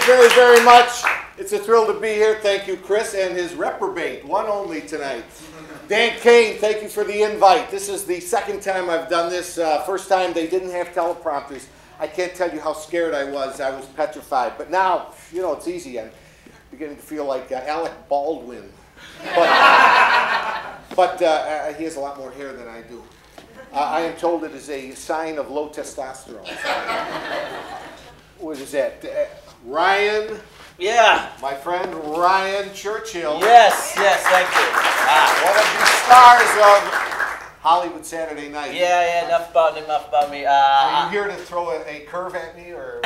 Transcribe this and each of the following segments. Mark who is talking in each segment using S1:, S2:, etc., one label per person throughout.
S1: very, very much. It's a thrill to be here. Thank you, Chris, and his reprobate, one only tonight. Dan Kane, thank you for the invite. This is the second time I've done this. First time they didn't have teleprompters. I can't tell you how scared I was. I was petrified. But now, you know, it's easy. I'm beginning to feel like Alec Baldwin. But he has a lot more hair than I do. I am told it is a sign of low testosterone. What is that? Ryan?
S2: Yeah.
S1: My friend Ryan Churchill.
S2: Yes, yes, thank you.
S1: One of the stars of Hollywood Saturday Night.
S2: Yeah, enough about me.
S1: Are you here to throw a curve at me, or?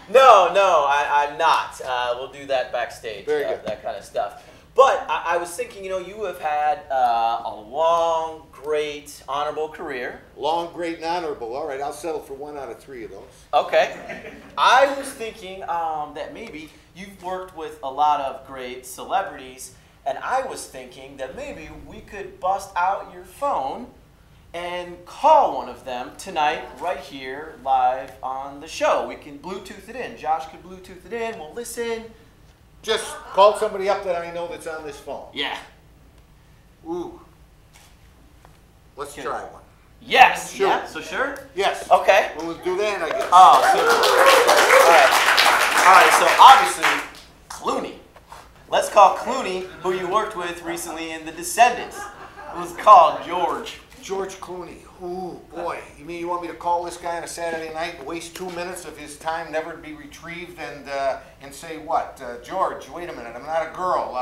S2: No, I'm not. We'll do that backstage,
S1: Very good.
S2: that kind of stuff. But I was thinking, you know, you have had a long, great, honorable career.
S1: Long, great, and honorable. All right, I'll settle for 1 out of 3 of those.
S2: Okay. I was thinking that maybe you've worked with a lot of great celebrities, and I was thinking that maybe we could bust out your phone and call one of them tonight right here live on the show. We can Bluetooth it in. Josh could Bluetooth it in. We'll listen.
S1: Just call somebody up that I know that's on this phone.
S2: Yeah.
S1: Ooh. Let's try one.
S2: Yes.
S1: Sure.
S2: Yeah. So sure?
S1: Yes.
S2: Okay.
S1: Well, we'll do that, I guess.
S2: Oh, super. All right. So obviously, Clooney. Let's call Clooney, who you worked with recently in The Descendents. It was called George.
S1: George Clooney. Ooh, boy. You mean you want me to call this guy on a Saturday night and waste 2 minutes of his time never to be retrieved and say what? George, wait a minute, I'm not a girl.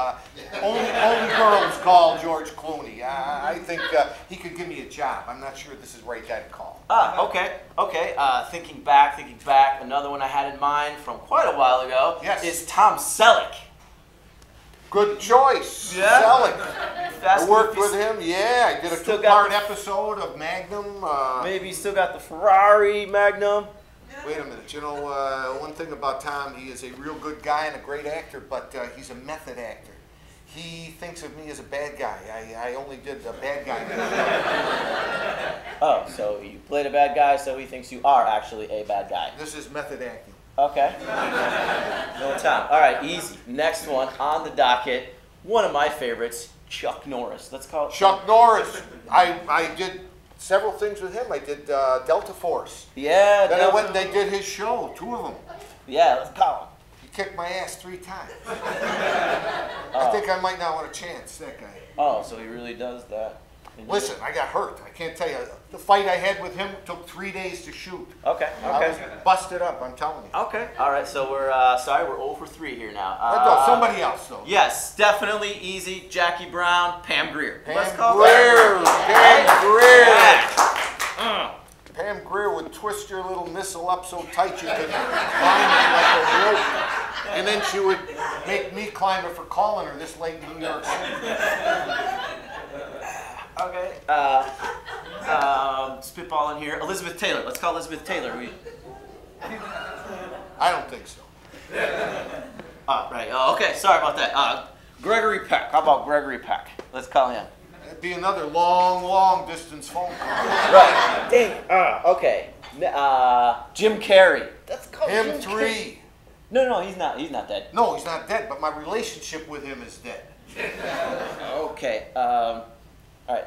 S1: Only girls call George Clooney. I think he could give me a job. I'm not sure this is the right guy to call.
S2: Okay. Thinking back, another one I had in mind from quite a while ago is Tom Selleck.
S1: Good choice.
S2: Yeah.
S1: Selleck. I worked with him. Yeah, I did a 2-part episode of Magnum.
S2: Maybe you still got the Ferrari Magnum.
S1: Wait a minute. You know, one thing about Tom, he is a real good guy and a great actor, but he's a method actor. He thinks of me as a bad guy. I only did a bad guy.
S2: Oh, so you played a bad guy, so he thinks you are actually a bad guy.
S1: This is method acting.
S2: Okay. No time. All right, easy. Next one on the docket, one of my favorites, Chuck Norris. Let's call it
S1: Chuck Norris. I did several things with him. I did Delta Force.
S2: Yeah.
S1: Then I went and they did his show, 2 of them.
S2: Yeah, let's call him.
S1: He kicked my ass 3 times. I think I might not want a chance, that guy.
S2: Oh, so he really does that.
S1: Listen, I got hurt. I can't tell you. The fight I had with him took 3 days to shoot.
S2: Okay.
S1: I was busted up, I'm telling you.
S2: Okay. All right, so we're 0 for 3 here now.
S1: No, somebody else, though.
S2: Yes, definitely easy. Jackie Brown, Pam Grier.
S1: Pam Grier. Pam Grier would twist your little missile up so tight you could climb it like a rope. And then she would make me climb it for calling her this late in New York City.
S2: Okay. Spitballing here. Elizabeth Taylor. Let's call Elizabeth Taylor.
S1: I don't think so.
S2: Right. Okay. Sorry about that. Gregory Peck. How about Gregory Peck? Let's call him.
S1: That'd be another long distance phone call.
S2: Right. Dang. Okay. Jim Carrey. Let's call
S1: him
S2: Jim
S1: 3.
S2: Carrey. No, he's not. He's not dead.
S1: No, he's not dead. But my relationship with him is dead.
S2: Okay. All right.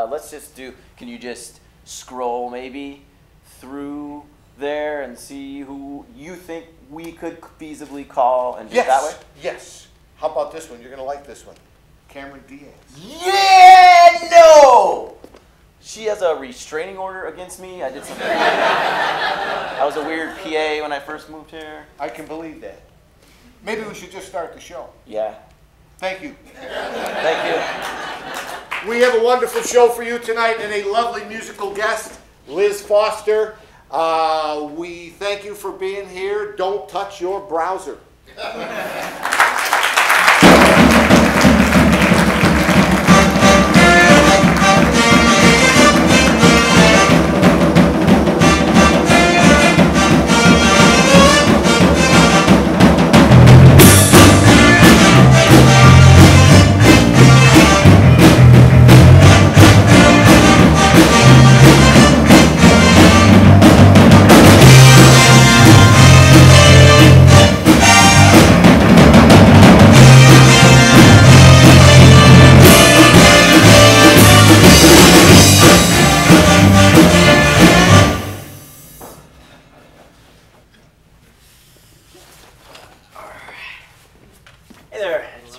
S2: Let's just do. Can you just scroll maybe through there and see who you think we could feasibly call and do it that way?
S1: Yes. How about this one? You're gonna like this one. Cameron Diaz.
S2: Yeah. No. She has a restraining order against me. I did something. I was a weird PA when I first moved here.
S1: I can believe that. Maybe we should just start the show.
S2: Yeah.
S1: Thank you.
S2: Thank you.
S1: We have a wonderful show for you tonight and a lovely musical guest, Liz Forster. We thank you for being here. Don't touch your browser.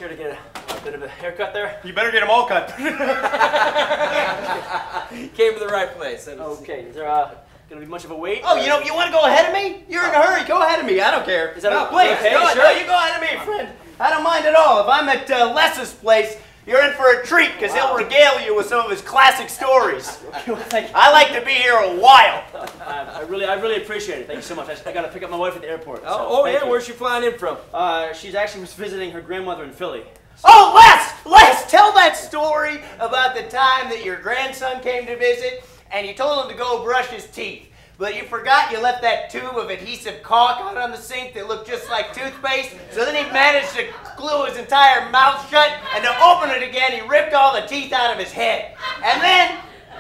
S3: here to get a bit of a haircut there.
S2: You better get them all cut.
S3: Came to the right place. Okay, is there gonna be much of a wait?
S2: Oh, you want to go ahead of me? You're in a hurry. Go ahead of me. I don't care.
S3: Is that
S2: please?
S3: okay?
S2: Go,
S3: Sure.
S2: no, you go ahead of me, friend. I don't mind at all. If I'm at Les's place, you're in for a treat because he'll regale you with some of his classic stories. I like to be here a while.
S3: I really appreciate it. Thank you so much. I got to pick up my wife at the airport.
S4: Oh yeah, where's she flying in from?
S3: She's actually was visiting her grandmother in Philly.
S2: So. Oh, Les, tell that story about the time that your grandson came to visit and you told him to go brush his teeth. But you forgot you left that tube of adhesive caulk out on the sink that looked just like toothpaste. So then he managed to glue his entire mouth shut, and to open it again, he ripped all the teeth out of his head. And then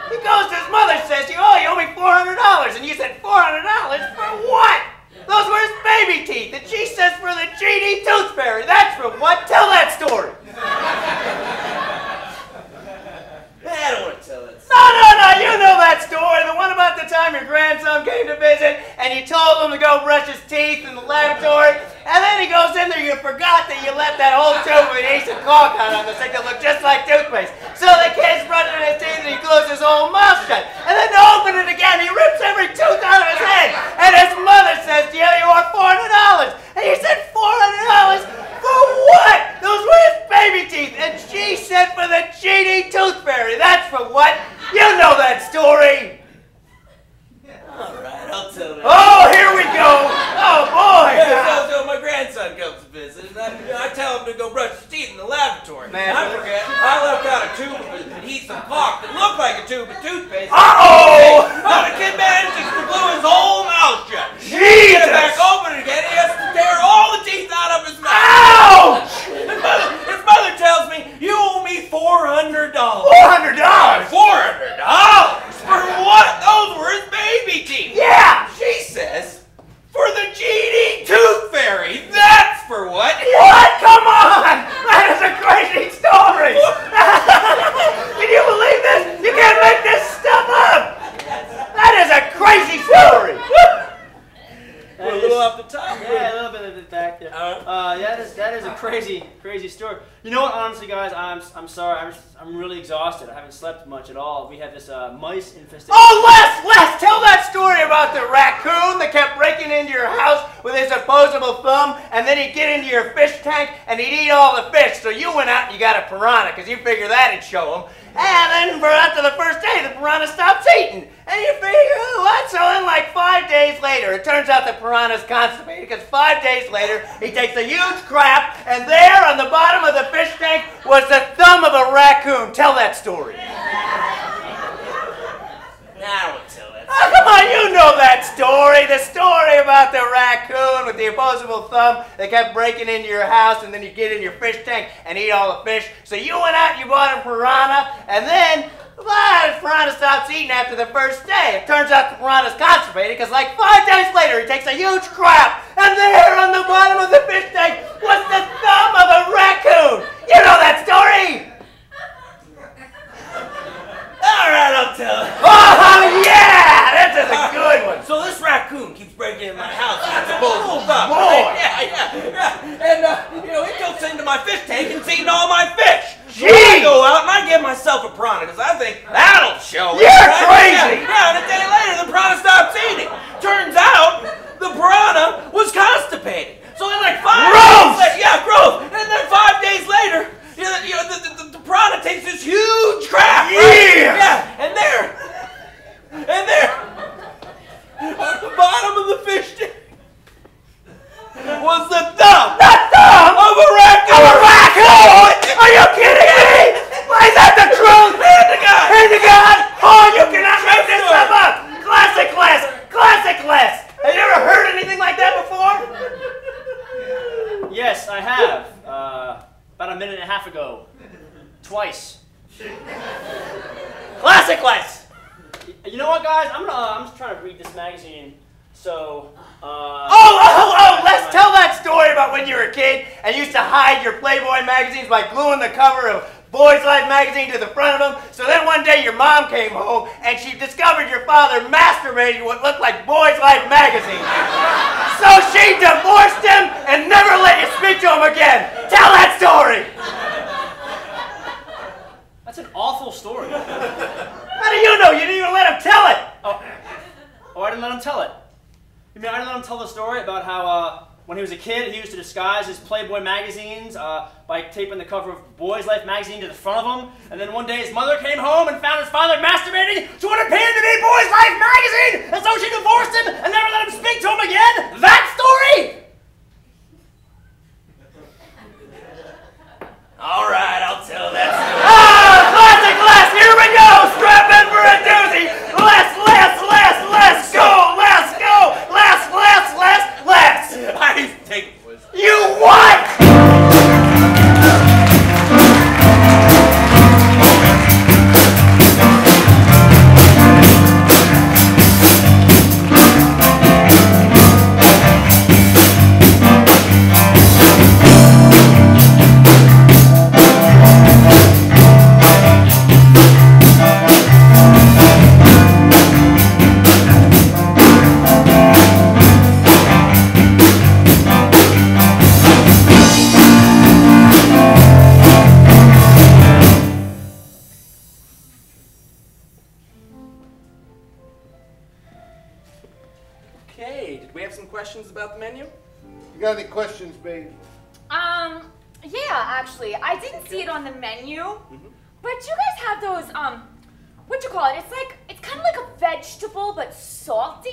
S2: he goes to his mother, says, "Oh, you owe me $400." And you said, $400 for what? Those were his baby teeth. And she says, for the GD Tooth Fairy. That's for what? Tell that story.
S4: I don't want to tell that story.
S2: No, you know that story. The one about the time your grandson came to visit and you told him to go brush his teeth in the lavatory. And then he goes in there, you forgot that you left that whole tube of adhesive caulk out on the sink that looked just like toothpaste. So the kid's brushing his teeth and he glues his whole mouth shut. And then to open it again, he rips every tooth out of his head. And his mother says to you, "You owe $400. And you said, $400? For what? Those were his baby teeth. And she said, for the GD Tooth Fairy. That's for what? You know that story.
S4: All right, I'll tell that.
S2: Oh, here we go. Oh, boy.
S4: So my grandson comes to visit, and I tell him to go brush his teeth in the lavatory.
S2: Man,
S4: I forget. I left out a tube of adhesive caulk that looked like a tube of toothpaste.
S2: Uh-oh!
S4: Oh, the kid manages to glue his whole mouth shut.
S2: Jesus!
S4: Get it back open again. He has to tear all the teeth out of his mouth.
S2: Ouch!
S4: His mother tells me, "You owe me $400.
S2: $400?
S4: $400? For what? Those were his baby teeth.
S2: Yeah!
S4: She says, for the GD Tooth Fairy. That's for what?
S2: What? Come on! That is a crazy story! Can you believe this? You can't make this stuff up! That is a crazy story!
S4: We're a little off the top.
S3: Yeah, a little bit of it back there. That is a crazy story. You know what? Honestly, guys, I'm sorry. I'm really exhausted. I haven't slept much at all. We have this mice infestation.
S2: Oh, Les! Tell that story about the raccoon that kept breaking into your house with his opposable thumb, and then he'd get into your fish tank and he'd eat all the fish. So you went out and you got a piranha because you figured that'd show him. And then after the first day, the piranha stops eating. And you figure, oh, what? So then like 5 days later, it turns out the piranha's constipated because 5 days later, he takes a huge crap, and there on the bottom of the fish tank was the thumb of a raccoon. Tell that story.
S4: I don't tell that.
S2: Oh, come on, you know that story. The story about the raccoon with the opposable thumb that kept breaking into your house, and then you get in your fish tank and eat all the fish. So you went out and you bought a piranha, and then the piranha stops eating after the first day. It turns out the piranha's constipated because like 5 days later he takes a huge crap, and there on the bottom of the fish tank was the thumb of a raccoon. You know that story?
S4: All right, I'll tell it.
S2: Oh, yeah! This is a good one.
S4: So this raccoon keeps breaking in my house with its opposable thumb.
S2: Boy.
S4: Yeah. And, he goes into my fish tank and eating all my fish. So
S2: Gee.
S4: I go out and I give myself a piranha because I think that'll show it.
S2: You're
S4: right?
S2: crazy.
S4: Yeah, and a day later the piranha stops eating. Turns out the piranha was constipated. So then like 5 days later, yeah, gross. And then 5 days later, the piranha takes this huge crap. Right? Yeah. And there, at the bottom of the fish tank was the thumb.
S2: The thumb
S4: Of a raccoon.
S2: of a raccoon? Are you kidding me? Is that the truth?
S4: Hand to God.
S2: Hand to God? Oh, you cannot make this stuff up. Classic Les. Classic Les. Have you ever heard anything like that before?
S3: Yes, I have. About a minute and a half ago. Twice.
S2: Classic Les.
S3: You know what, guys? I'm just trying to read this magazine. So,
S2: Let's tell that story about when you were a kid and used to hide your Playboy magazines by gluing the cover of Boys Life magazine to the front of them. So then one day your mom came home and she discovered your father masturbating what looked like Boys Life magazine.
S4: So she divorced him and never let you speak to him again. Tell that story.
S3: That's an awful story.
S4: How do you know? You didn't even let him tell it.
S3: Oh, I didn't let him tell it. You mean I didn't let him tell the story about how when he was a kid, he used to disguise his Playboy magazines by taping the cover of Boys Life magazine to the front of him, and then one day his mother came home and found his father masturbating to what appeared to be Boys Life magazine, and so she divorced him and never let him speak to him again? That story?
S4: All right, I'll tell that story. Classic Les, here we go. Strap in for a doozy. Les, go. Les. I think it was. You what?
S5: Questions about the menu?
S1: You got any questions, babe?
S6: Yeah, actually, I didn't see it on the menu, but you guys have those, what you call it? It's kind of like a vegetable, but saltier.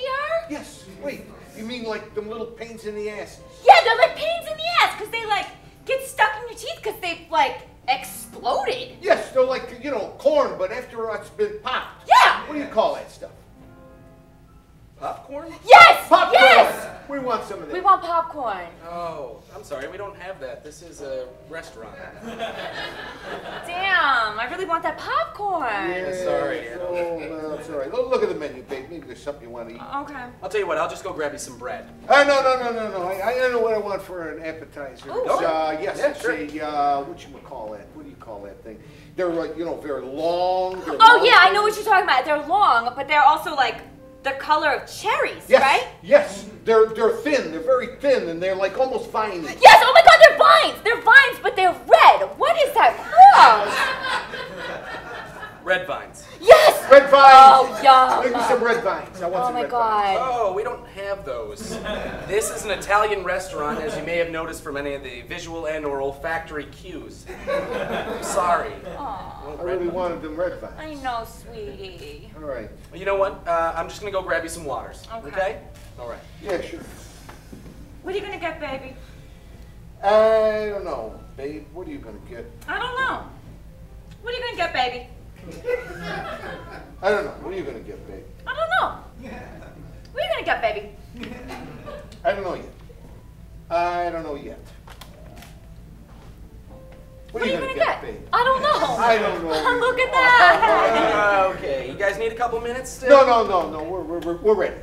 S1: Yes. Wait, you mean like them little pains in the ass?
S6: Yeah, they're like pains in the ass, because they, like, get stuck in your teeth because they've, like, exploded.
S1: Yes, they're like, you know, corn, but after it's been popped.
S6: Yeah.
S1: What do you call that stuff?
S5: Popcorn?
S6: Yes!
S1: Popcorn!
S6: Yes!
S1: We want some of that.
S6: We want popcorn.
S5: Oh, I'm sorry, we don't have that. This is a restaurant.
S6: Damn, I really want that popcorn.
S1: Yeah,
S5: sorry.
S1: Oh, that's all right. Look at the menu, babe. Maybe there's something you want to eat.
S6: Okay.
S5: I'll tell you what, I'll just go grab you some bread.
S1: No. I know what I want for an appetizer.
S6: Ooh.
S1: It's,
S5: Okay.
S1: yes,
S5: Yeah,
S1: it's
S5: sure.
S1: a, what do you call that thing? They're, you know, very long.
S6: Oh, yeah, I know what you're talking about. They're long, but they're also, like, the color of cherries,
S1: Yes,
S6: right?
S1: yes. They're thin. They're very thin, and they're like almost viney.
S6: Yes, oh my god, they're vines! They're vines, but they're red. What is that? Gross!
S5: Red vines.
S6: Yes!
S1: Red vines!
S6: Oh, yum!
S1: Make me some red vines. I want
S6: Oh
S1: some
S6: my
S1: red vines.
S6: god.
S5: Oh, we don't have those. This is an Italian restaurant, as you may have noticed from any of the visual and or olfactory cues. I'm sorry.
S6: Aw,
S1: I really wanted them red vines.
S6: I know, sweetie.
S1: All right.
S5: Well, you know what? I'm just going to go grab you some waters.
S6: Okay.
S5: All right.
S1: Yeah, sure.
S6: What are you gonna get, baby?
S1: I don't know, babe. What are you gonna get?
S6: I don't know. What are you gonna get, baby?
S1: I don't know. What are you gonna get, babe?
S6: I don't know. What are you gonna get, baby?
S1: I don't know yet. I don't know yet. What are you gonna get, babe?
S6: I don't know.
S1: I don't know.
S6: Look at that.
S5: Okay, you guys need a couple minutes still?
S1: No. We're ready.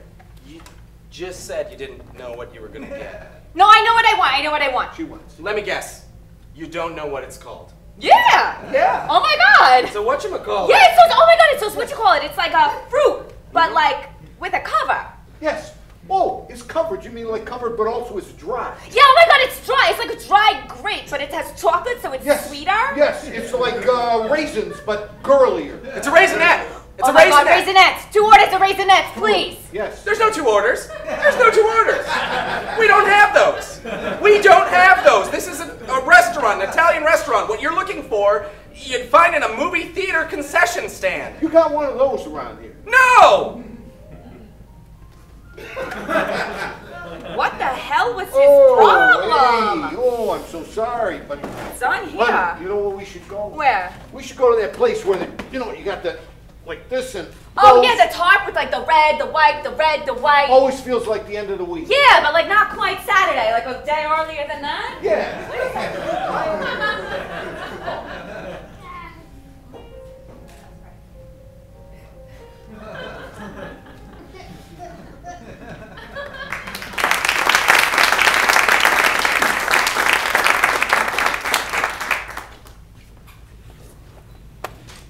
S5: You just said you didn't know what you were going to get.
S6: No, I know what I want. I know what I want.
S1: She wants.
S5: Let me guess. You don't know what it's called.
S6: Yeah.
S5: Yeah.
S6: Oh my god.
S5: So whatchamacallit?
S6: Yeah, it's so, oh my god, it's so, what you call it? It's like a fruit, but like with a cover.
S1: Yes. Oh, it's covered. You mean like covered, but also it's dry.
S6: Yeah, oh my god, it's dry. It's like a dried grape, but it has chocolate, so it's sweeter.
S1: Yes, it's like raisins, but girlier.
S5: It's a raisinette. It's
S6: oh
S5: a
S6: my
S5: raisinette.
S6: god, raisinets. 2 orders of raisinets, please.
S1: Yes.
S5: There's no 2 orders. There's no 2 orders. We don't have those. We don't have those. This is a restaurant, an Italian restaurant. What you're looking for, you'd find in a movie theater concession stand.
S1: You got one of those around here.
S5: No!
S6: What the hell was his problem?
S1: Hey. Oh, I'm so sorry, but
S6: It's on here.
S1: honey, you know where we should go?
S6: Where?
S1: We should go to that place where you got the like this and
S6: Oh
S1: those.
S6: yeah, the tarp with like the red, the white, the red, the white.
S1: Always feels like the end of the week.
S6: Yeah, but like not quite Saturday, like a day earlier than that.
S1: Yeah.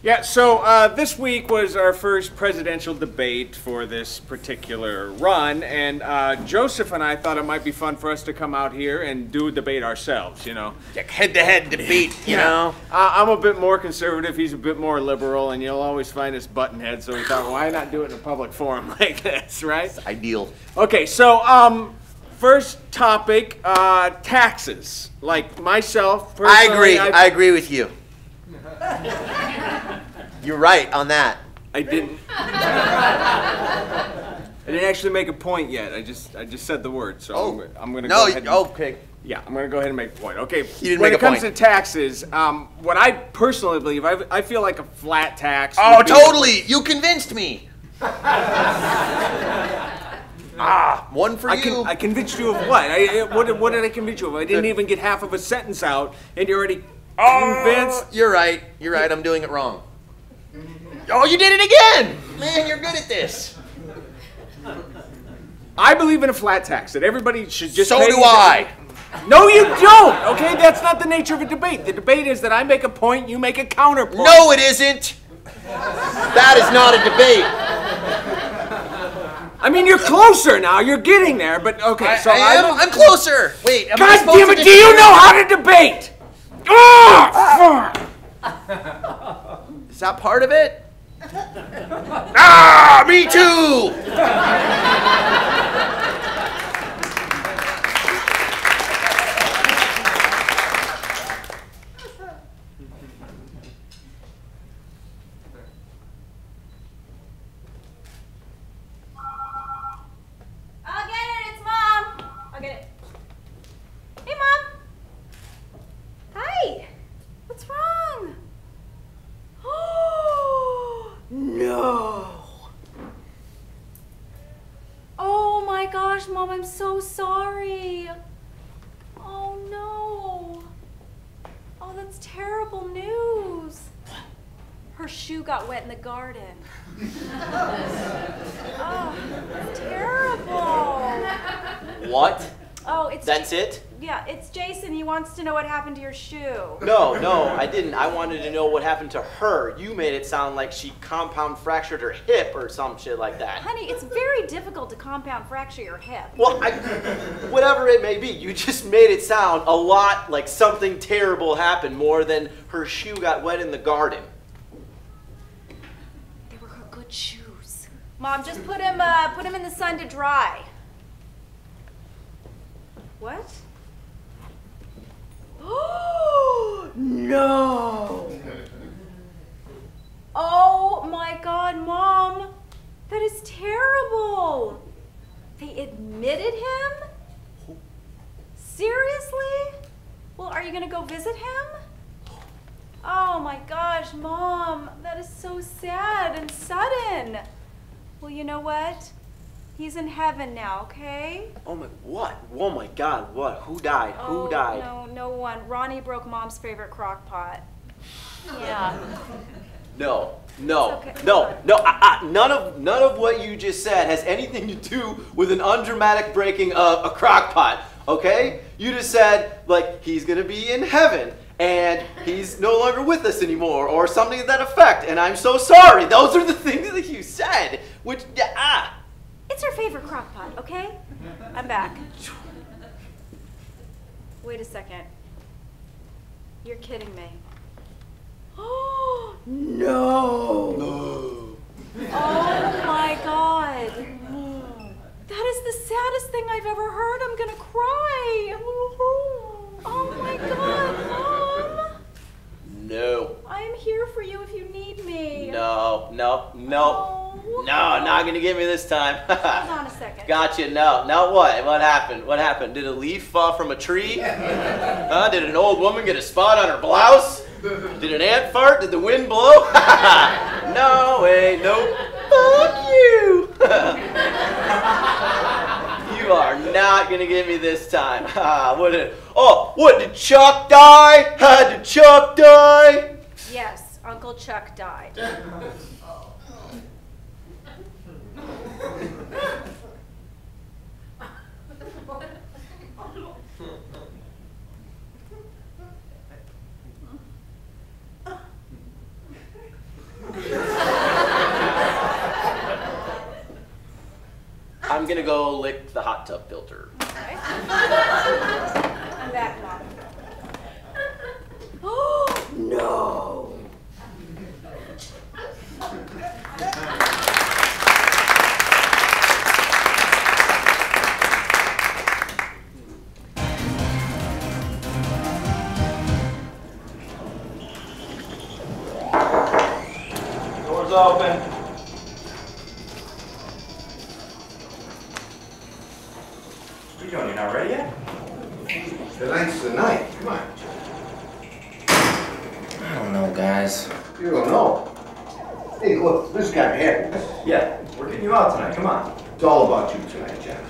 S7: Yeah, so this week was our first presidential debate for this particular run, and Joseph and I thought it might be fun for us to come out here and do a debate ourselves, you know.
S4: Like head-to-head debate, you know?
S7: I'm a bit more conservative, he's a bit more liberal, and you'll always find us button heads, so we thought, why not do it in a public forum like this, right?
S4: It's ideal.
S7: Okay, so first topic, taxes. Like myself, personally,
S4: I agree with you. You're right on that.
S7: I didn't actually make a point yet. I just said the word, so I'm going to go ahead.
S4: Okay.
S7: Yeah, I'm going to go ahead and make a point. Okay.
S4: You didn't
S7: when
S4: make
S7: it
S4: a
S7: comes
S4: point.
S7: to taxes, what I personally believe, I feel like a flat tax.
S4: Oh,
S7: would be-
S4: totally. You convinced me. One for you.
S7: I convinced you of what? What did I convince you of? I didn't even get half of a sentence out, and you're already convinced.
S4: You're right. You're right. I'm doing it wrong. Oh, you did it again! Man, you're good at this.
S7: I believe in a flat tax, that everybody should just
S4: So
S7: pay
S4: do I.
S7: No, you don't! Okay, that's not the nature of a debate. The debate is that I make a point, you make a counterpoint.
S4: No, it isn't. That is not a debate.
S7: I mean, you're closer now. You're getting there, but okay. So
S4: I'm closer. Wait, am I
S7: God
S4: supposed
S7: damn it!
S4: to
S7: Do you know how to debate? Oh,
S4: Is that part of it? Me too!
S6: I'll get it. It's Mom. I'll get it. Hey, Mom. Hi. What's wrong? No. Oh my gosh, Mom, I'm so sorry. Oh no. Oh, that's terrible news. Her shoe got wet in the garden. Oh, that's terrible.
S2: What?
S6: Oh, it's
S2: That's it?
S6: Yeah, it's Jason. He wants to know what happened to your shoe.
S2: No, I didn't. I wanted to know what happened to her. You made it sound like she compound fractured her hip or some shit like that.
S6: Honey, it's very difficult to compound fracture your hip.
S2: Well, whatever it may be, you just made it sound a lot like something terrible happened more than her shoe got wet in the garden.
S6: They were her good shoes. Mom, just put him in the sun to dry. What? Oh no! Oh my God, Mom, that is terrible. They admitted him? Seriously? Well, are you gonna go visit him? Oh my gosh, Mom, that is so sad and sudden. Well, you know what? He's in heaven now, okay?
S2: Oh my, what? Oh my God, what? Who died? Who died?
S6: No, no one. Ronnie broke Mom's favorite crock pot. Yeah.
S2: No.
S6: It's okay.
S2: None of what you just said has anything to do with an undramatic breaking of a crock pot, okay? You just said, like, he's gonna be in heaven, and he's no longer with us anymore, or something to that effect, and I'm so sorry. Those are the things that you said, which,
S6: It's her favorite crock pot, okay? I'm back. Wait a second. You're kidding me. Oh, no. Oh my God. That is the saddest thing I've ever heard. I'm gonna cry. Oh my God, Mom.
S2: no.
S6: I'm here for you if you need me.
S2: No.
S6: Oh.
S2: No, not gonna get me this time.
S6: Hold on a second.
S2: Gotcha, no. Now what? What happened? What happened? Did a leaf fall from a tree? Did an old woman get a spot on her blouse? Did an ant fart? Did the wind blow? No way, nope. Fuck you! You are not gonna get me this time. What did Chuck die? Did Chuck die?
S6: Yes, Uncle Chuck died.
S2: go lick the hot tub filter.
S6: Okay. I'm back, Mom. Oh, no.
S4: Doors open. What are you doing? You're not ready yet?
S1: Tonight's the night. Come on.
S2: I don't know, guys.
S1: You don't know. Hey, look, this guy here.
S4: Yeah, we're getting you out tonight. Come on.
S1: It's all about you tonight, Jen.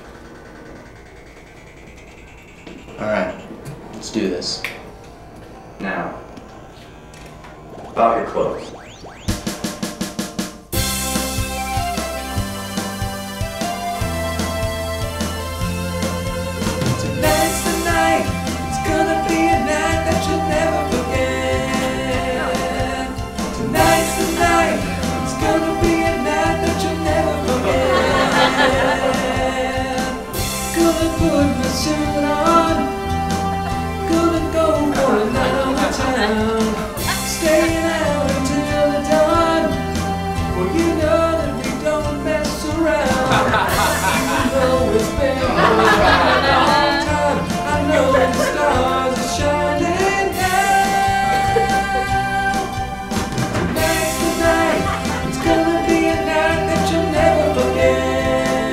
S2: All right, let's do this.
S4: Now, about your clothes.
S8: Tonight's the night. It's gonna be a night that you'll never forget. Tonight's the night. It's gonna be a night that you'll never forget. Gonna put my suit on. Gonna go for a night on the town. Staying out until the dawn. Well, you know that we don't mess around. Even though it's been a long time, I know the stars are shining now. Tonight's the night. It's gonna be a night that you'll never forget.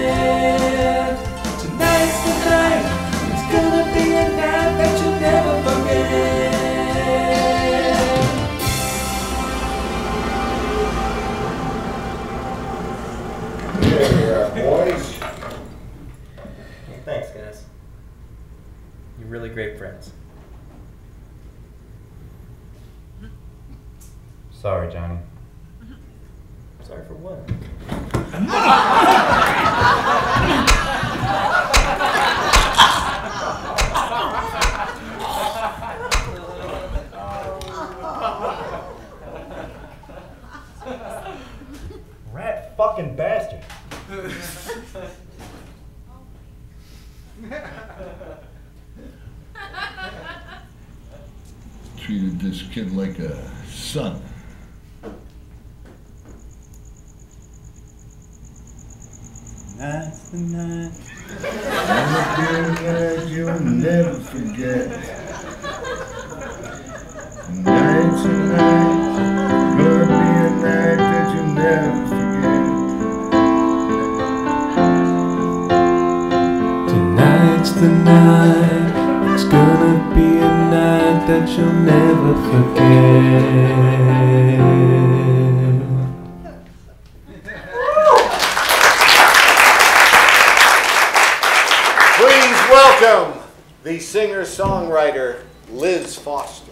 S8: Tonight's the night. It's gonna be a night that you'll never forget.
S1: Yeah, boys.
S9: Thanks, guys. You're really great friends.
S4: Sorry, Johnny.
S9: Sorry for what? Rat fucking bastard.
S10: Treated this kid like a son.
S8: Tonight's the night.
S10: Gonna be a night you'll never forget. Tonight's the night. Gonna be a night that you'll never forget.
S8: Tonight's the night. It's gonna be a night that you'll never forget.
S1: Please welcome the singer-songwriter Liz Forster.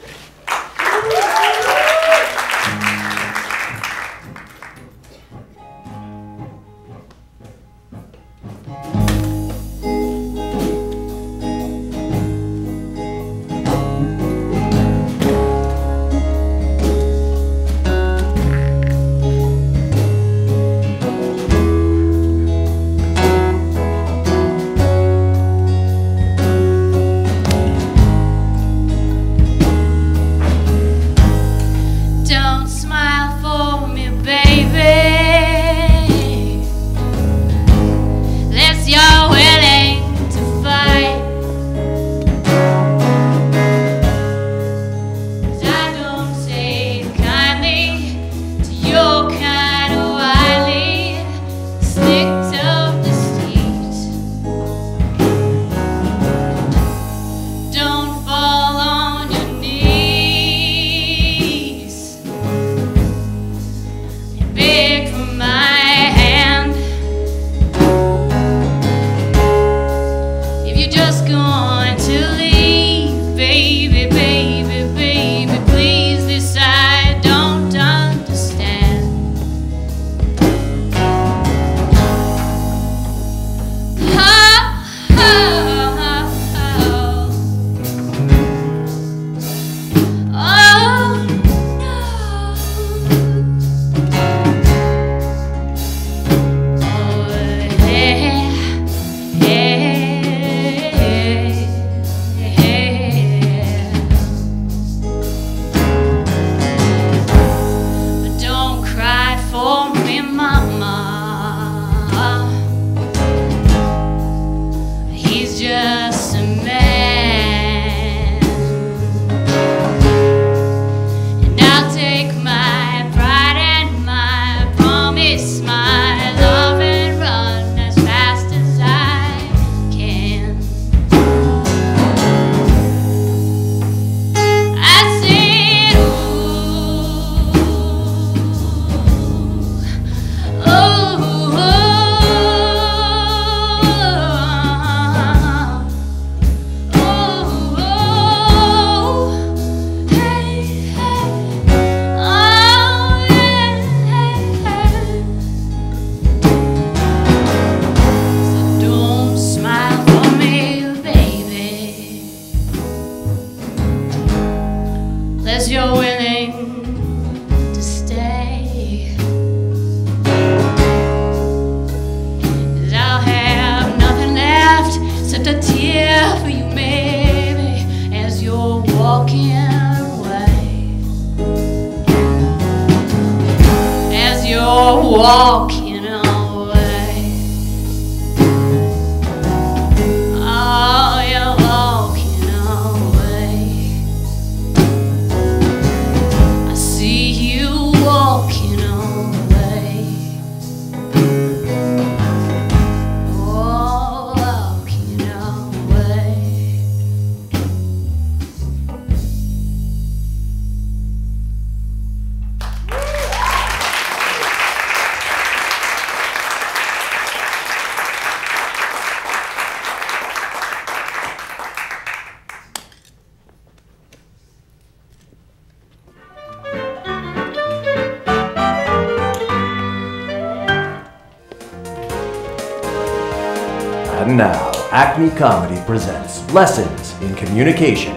S11: now, Acme Comedy presents Lessons in Communication.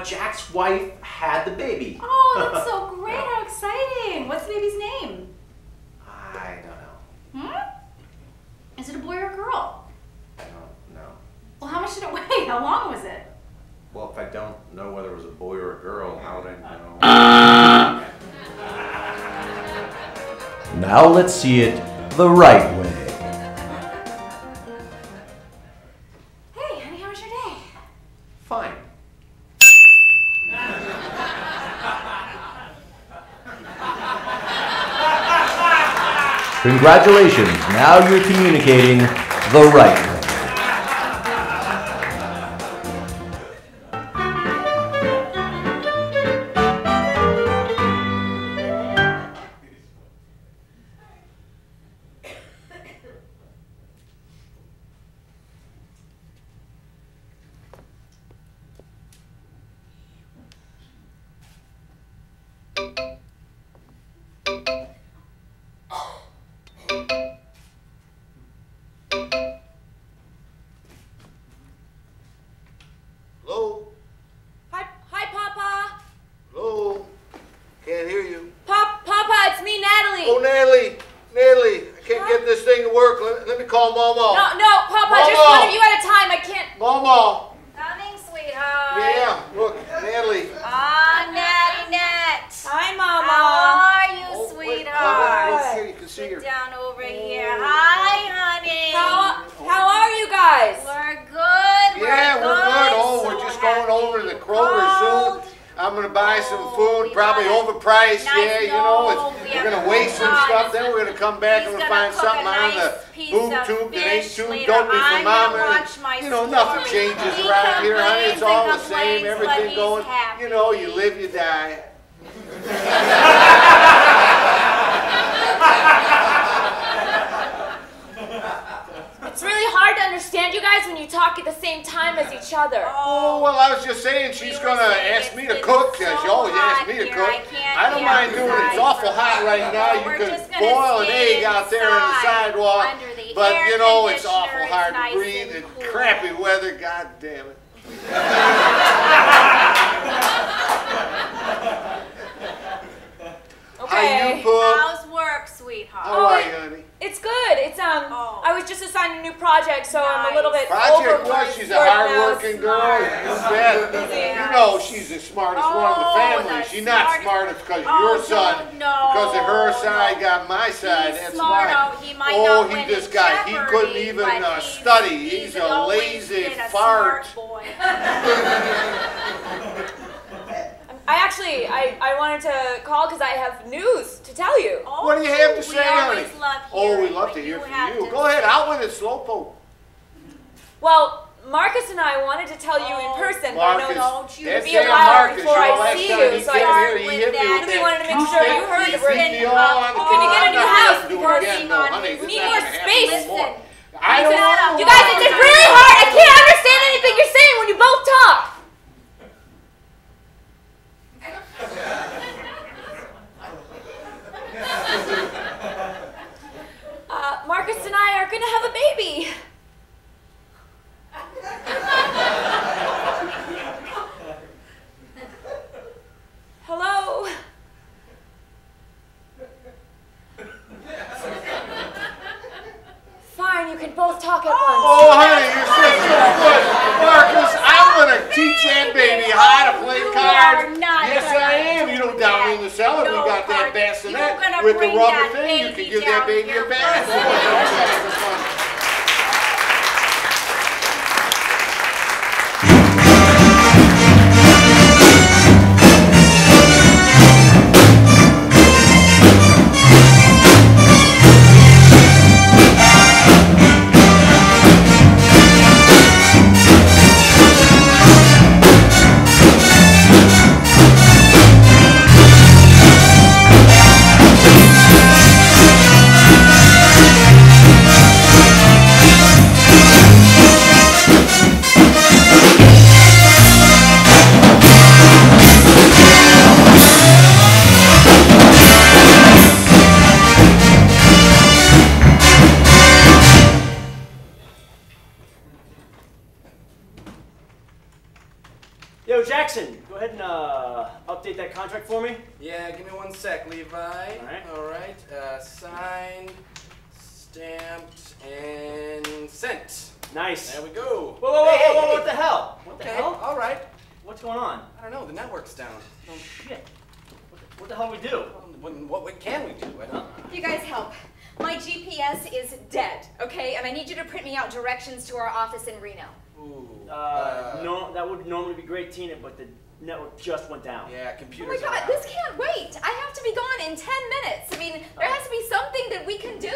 S2: Jack's wife had the baby.
S6: Oh, that's so great. How exciting. What's the baby's name?
S2: I don't know.
S6: Is it a boy or a girl?
S2: I don't know.
S6: Well, how much did it weigh? How long was it?
S2: Well, if I don't know whether it was a boy or a girl, how would I know?
S11: Now let's see it the right way.
S6: Hey, honey, how was your day?
S2: Fine.
S11: Congratulations, now you're communicating the right way.
S6: It's really hard to understand you guys when you talk at the same time as each other.
S1: Oh, well, I was just saying she's going to ask me to cook. She always asks me to cook. I don't mind doing it. It's awful hot right now. You could boil an egg out there on the sidewalk. But, you know, it's awful hard to breathe. It's crappy weather. God damn it.
S6: Okay.
S1: How's
S6: work, sweetheart?
S1: How are you, honey?
S6: It's good. It's I was just assigned a new project, so I'm a little bit
S1: Project what? She's a hard-working girl. You bet. You know she's the smartest one in the family. She's not smart because your son, because of her side, got my side. That's why. Oh, he just got. He couldn't even study. He's a lazy fart.
S6: I wanted to call because I have news to tell you.
S1: What do you have to say, honey? Oh, we love to hear from you. Go ahead, out with it, Slowpoke.
S6: Well, Marcus and I wanted to tell you in person, but I know it'll be a
S1: That's
S6: while
S1: Marcus.
S6: before I see you, so I really wanted to make sure you heard that we're going to get a new house because we need more space. You guys, it's just really hard. I can't understand anything you're saying when you both talk. Marcus and I are going to have a baby. Hello? Fine, you can both talk at once.
S1: Oh, honey, you're so good. Marcus, I'm going to teach that baby how to play cards. Yes, I am. You know, down in the cellar, we got that bassinet with the rubber thing. You can give that baby a bassinet.
S3: that contract for me?
S5: Yeah, give me 1 sec, Levi.
S3: Alright.
S5: Alright, signed, stamped, and sent.
S3: Nice.
S5: There we go.
S3: Whoa,
S5: Hey,
S3: what the hell? What the hell?
S5: Alright.
S3: What's going on?
S5: I don't know, the network's down.
S3: Oh, shit. What the hell do we do?
S5: What can we do? I don't know.
S6: You guys help. My GPS is dead, okay? And I need you to print me out directions to our office in Reno.
S5: Ooh.
S3: No, that would normally be great, Tina, but the network just went down.
S5: Yeah,
S6: Oh
S5: computers
S6: my God, this can't wait. I have to be gone in 10 minutes. I mean, there has to be something that we can do.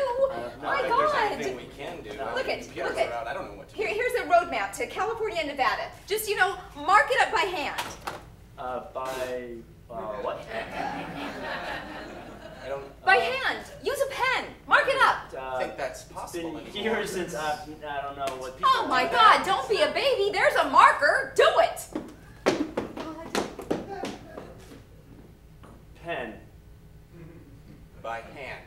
S6: My
S5: if
S6: God.
S5: there's anything we can do.
S6: Look
S5: The
S6: it,
S5: computers
S6: look it.
S5: are out. I don't know what to do.
S6: Here's a roadmap to California and Nevada. Just, you know, mark it up by hand.
S3: What?
S5: I don't.
S6: By hand. Use a pen. Mark it up.
S5: I think that's possible.
S3: It's been years since I don't know what people.
S6: Oh my God, don't be a baby. There's a marker. Do it.
S3: Pen.
S5: By hand.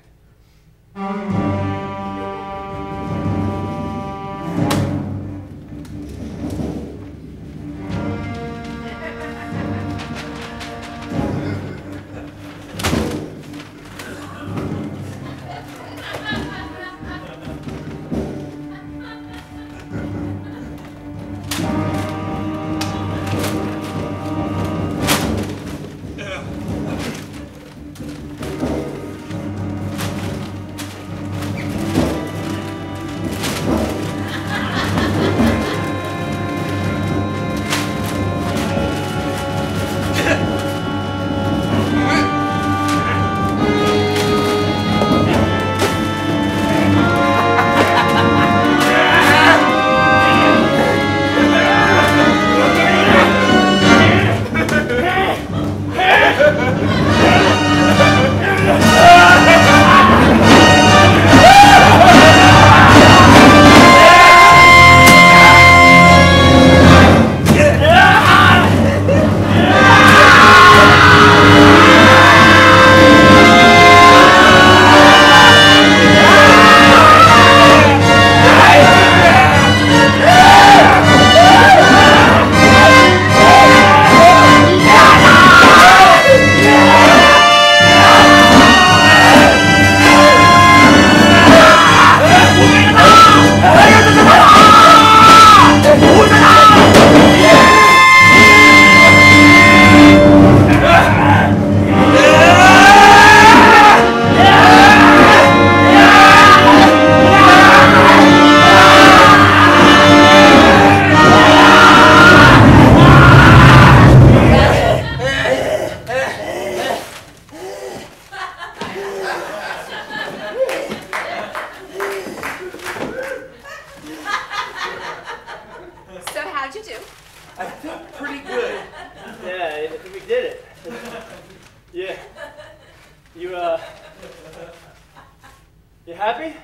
S3: You happy?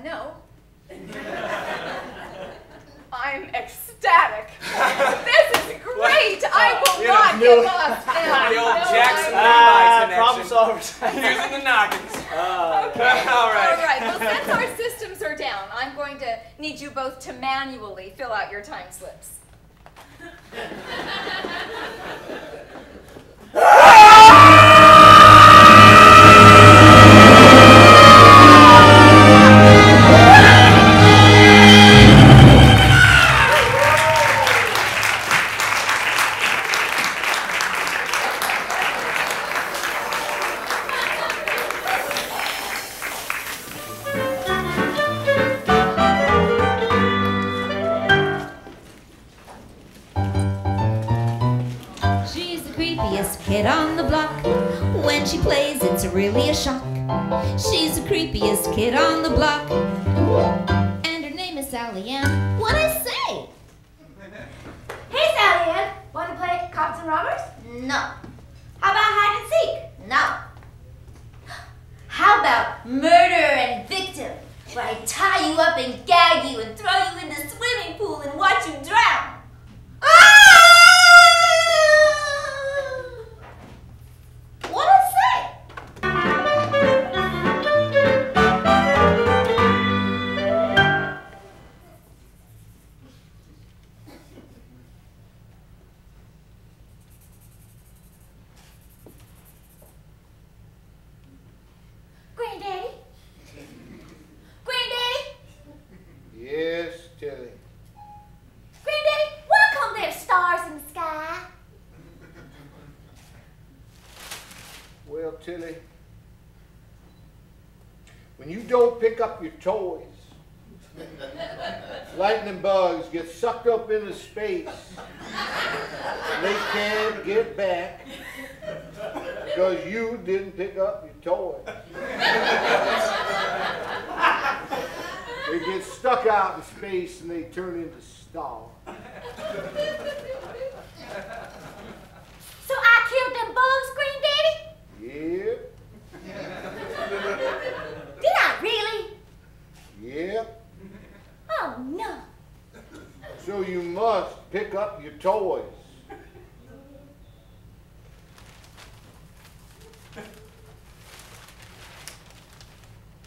S6: No. I'm ecstatic. This is great. I will not get lost now.
S5: The old Jackson
S3: problem solvers.
S5: Using the noggins.
S6: Okay.
S5: All right.
S6: All right. Well, since our systems are down, I'm going to need you both to manually fill out your time slips.
S12: Kid on the block. When she plays, it's really a shock. She's the creepiest kid on the block. And her name is Sally Ann. What'd I say?
S13: Hey, Sally Ann. Want to play cops and robbers?
S12: No.
S13: How about hide and seek?
S12: No.
S13: How about murder and victim, where I tie you up and gag you and throw you in the swimming pool and watch you drown?
S12: What'd I say?
S1: Well, Tilly, when you don't pick up your toys, lightning bugs get sucked up into space. They can't get back because you didn't pick up your toys. They get stuck out in space and they turn into stars.
S13: So I killed them bugs, Granddaddy?
S1: Yep.
S13: Did I really?
S1: Yep.
S13: Oh, no.
S1: So you must pick up your toys.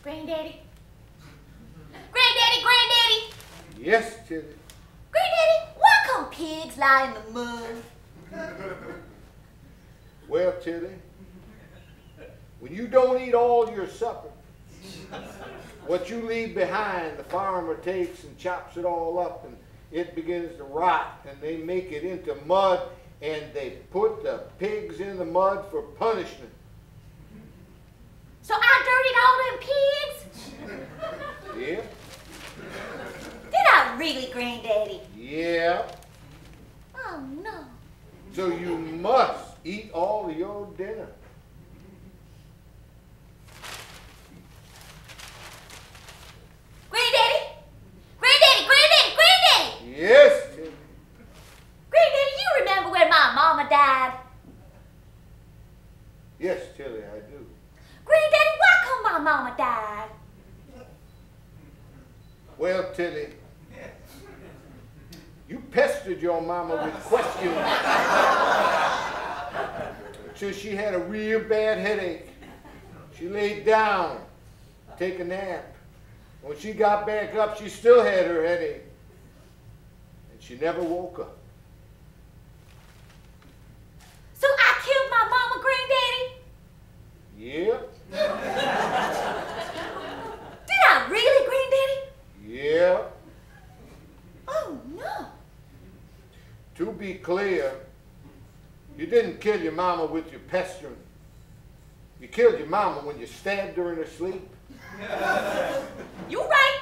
S13: Granddaddy? Granddaddy, Granddaddy!
S1: Yes, Tilly.
S13: Granddaddy, why come pigs lie in the mud?
S1: Well, Tilly, when you don't eat all your supper, what you leave behind, the farmer takes and chops it all up, and it begins to rot, and they make it into mud, and they put the pigs in the mud for punishment.
S13: So I dirtied all them pigs?
S1: Yeah.
S13: Did I really, Granddaddy?
S1: Yeah.
S13: Oh, no.
S1: So you must eat all of your dinner.
S13: Granddaddy? Granddaddy, Granddaddy, Granddaddy!
S1: Yes, Tilly.
S13: Granddaddy, you remember when my mama died?
S1: Yes, Tilly, I do.
S13: Granddaddy, why come my mama died?
S1: Well, Tilly, you pestered your mama with questions until she had a real bad headache. She laid down to take a nap. When she got back up, she still had her headache. And she never woke up.
S13: So I killed my mama, Granddaddy?
S1: Yep.
S13: Did I really, Granddaddy?
S1: Yep.
S13: Oh, no.
S1: To be clear, you didn't kill your mama with your pestering. You killed your mama when you stabbed her in her sleep.
S13: You right.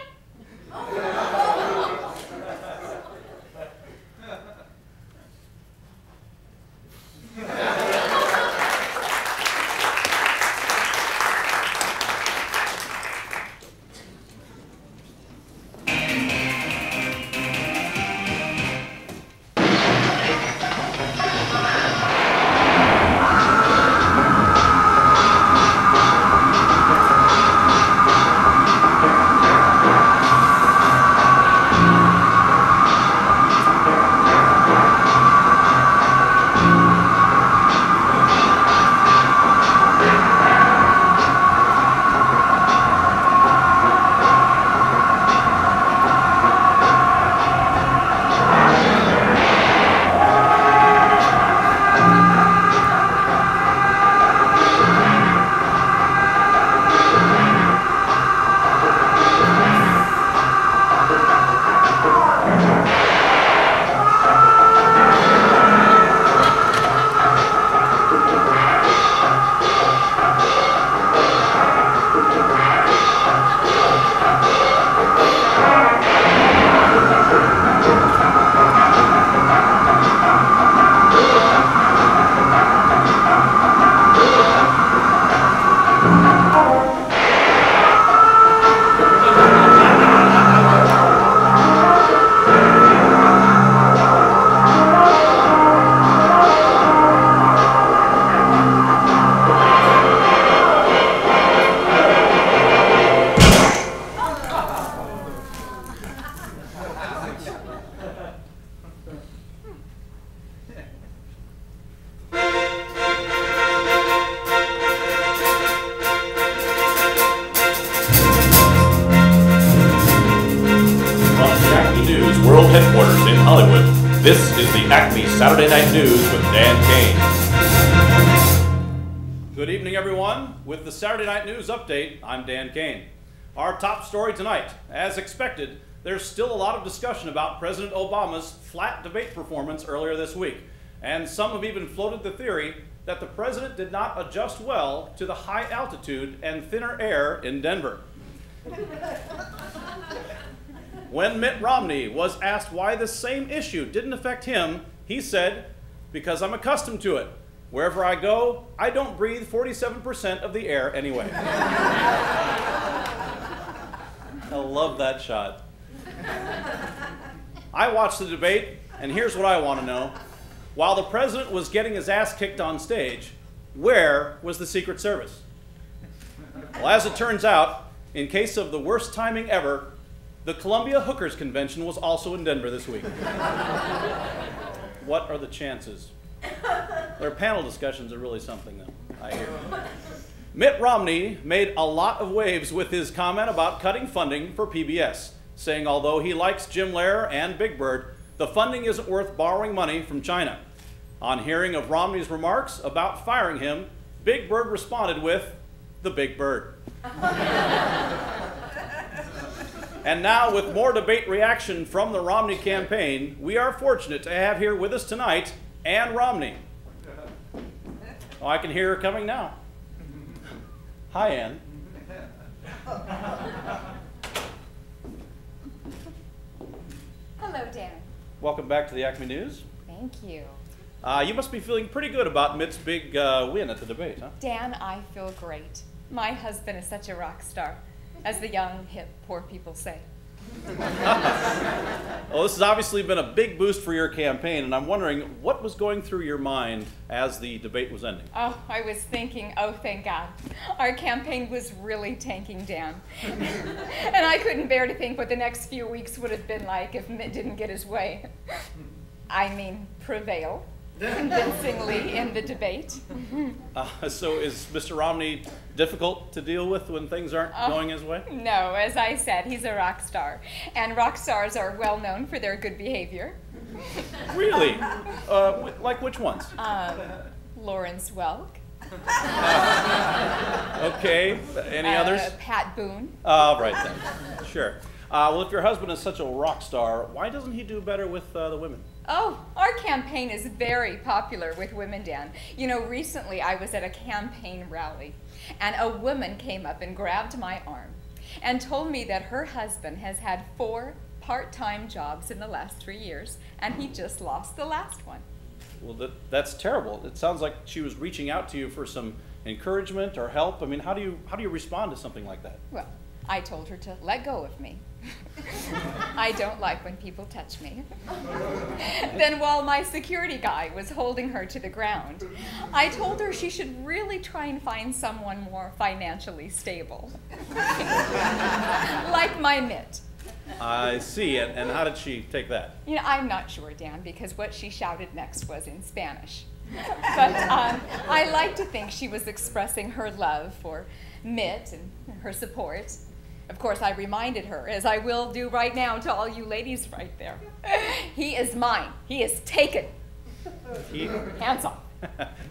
S14: World Headquarters in Hollywood, this is the Acme Saturday Night News with Dan Kane.
S15: Good evening, everyone. With the Saturday Night News update, I'm Dan Kane. Our top story tonight, as expected, there's still a lot of discussion about President Obama's flat debate performance earlier this week, and some have even floated the theory that the president did not adjust well to the high altitude and thinner air in Denver. When Mitt Romney was asked why the same issue didn't affect him, he said, "Because I'm accustomed to it. Wherever I go, I don't breathe 47% of the air anyway." I love that shot. I watched the debate, and here's what I want to know. While the president was getting his ass kicked on stage, where was the Secret Service? Well, as it turns out, in case of the worst timing ever, the Columbia Hookers Convention was also in Denver this week. What are the chances? Their panel discussions are really something, though, I hear. Mitt Romney made a lot of waves with his comment about cutting funding for PBS, saying although he likes Jim Lehrer and Big Bird, the funding isn't worth borrowing money from China. On hearing of Romney's remarks about firing him, Big Bird responded with, "The Big Bird." And now, with more debate reaction from the Romney campaign, we are fortunate to have here with us tonight Ann Romney. Oh, I can hear her coming now. Hi, Ann.
S16: Hello, Dan.
S15: Welcome back to the Acme News.
S16: Thank you.
S15: You must be feeling pretty good about Mitt's big win at the debate, huh?
S16: Dan, I feel great. My husband is such a rock star, as the young, hip, poor people say.
S15: Well, this has obviously been a big boost for your campaign, and I'm wondering what was going through your mind as the debate was ending?
S16: Oh, I was thinking, oh, thank God. Our campaign was really tanking down. And I couldn't bear to think what the next few weeks would have been like if Mitt didn't get his way. I mean, prevail convincingly in the debate.
S15: So is Mr. Romney difficult to deal with when things aren't going his way?
S16: No, as I said, he's a rock star. And rock stars are well known for their good behavior.
S15: Really? Like which ones?
S16: Lawrence Welk.
S15: Okay, any others?
S16: Pat Boone.
S15: Right then, sure. Well, if your husband is such a rock star, why doesn't he do better with the women?
S16: Oh, our campaign is very popular with women, Dan. You know, recently I was at a campaign rally, and a woman came up and grabbed my arm and told me that her husband has had 4 part-time jobs in the last 3 years, and he just lost the last one.
S15: Well, that's terrible. It sounds like she was reaching out to you for some encouragement or help. I mean, how do you respond to something like that?
S16: Well, I told her to let go of me. I don't like when people touch me. Then while my security guy was holding her to the ground, I told her she should really try and find someone more financially stable. Like my Mitt.
S15: I see. And how did she take that?
S16: You know, I'm not sure, Dan, because what she shouted next was in Spanish. But I like to think she was expressing her love for Mitt and her support. Of course, I reminded her, as I will do right now to all you ladies right there, he is mine. He is taken. Hands off.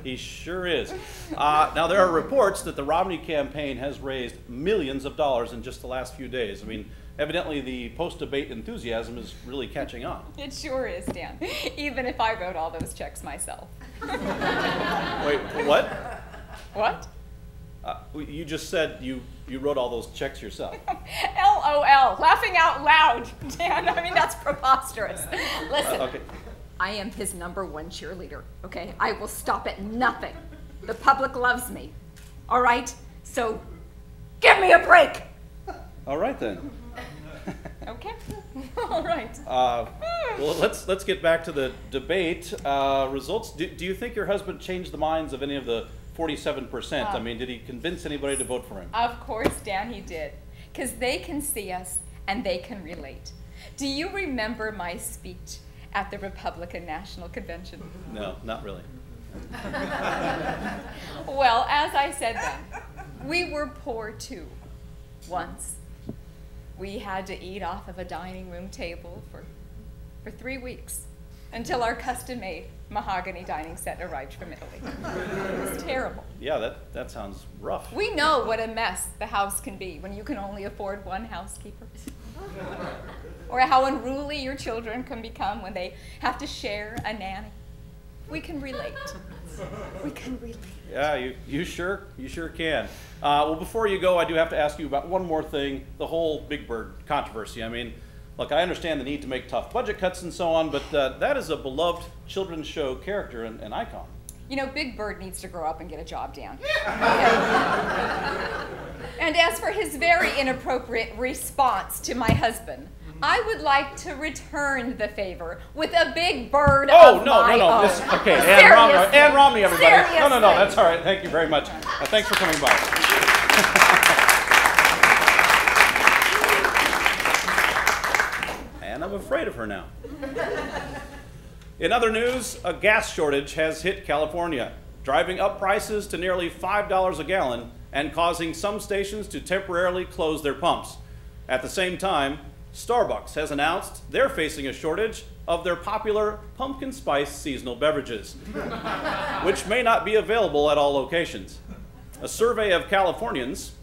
S15: He sure is. Now, there are reports that the Romney campaign has raised millions of dollars in just the last few days. I mean, evidently the post-debate enthusiasm is really catching on.
S16: It sure is, Dan, even if I wrote all those checks myself.
S15: Wait, what?
S16: What?
S15: You just said you wrote all those checks yourself.
S16: LOL, laughing out loud, Dan. I mean, that's preposterous. Listen,
S15: okay.
S16: I am his #1 cheerleader, okay? I will stop at nothing. The public loves me, all right? So give me a break.
S15: All right, then.
S16: Okay, all right.
S15: Well, let's get back to the debate results. Do you think your husband changed the minds of any of the 47%? I mean, did he convince anybody to vote for him?
S16: Of course, Dan, he did. Because they can see us and they can relate. Do you remember my speech at the Republican National Convention?
S15: No, not really.
S16: Well, as I said then, we were poor too, once. We had to eat off of a dining room table for 3 weeks until our custom-made mahogany dining set arrived from Italy. It was terrible.
S15: Yeah, that sounds rough.
S16: We know what a mess the house can be when you can only afford 1 housekeeper. Or how unruly your children can become when they have to share a nanny. We can relate. We can relate.
S15: Yeah, you sure can. Well, before you go, I do have to ask you about one more thing, the whole Big Bird controversy. I mean, look, I understand the need to make tough budget cuts and so on, but that is a beloved children's show character and icon.
S16: You know, Big Bird needs to grow up and get a job, Dan. And as for his very inappropriate response to my husband, I would like to return the favor with a big bird of my own.
S15: This, okay, Ann Romney, everybody.
S16: Seriously.
S15: No, that's all right. Thank you very much. Thanks for coming by. And I'm afraid of her now. In other news, a gas shortage has hit California, driving up prices to nearly $5 a gallon and causing some stations to temporarily close their pumps. At the same time, Starbucks has announced they're facing a shortage of their popular pumpkin spice seasonal beverages, which may not be available at all locations. A survey of Californians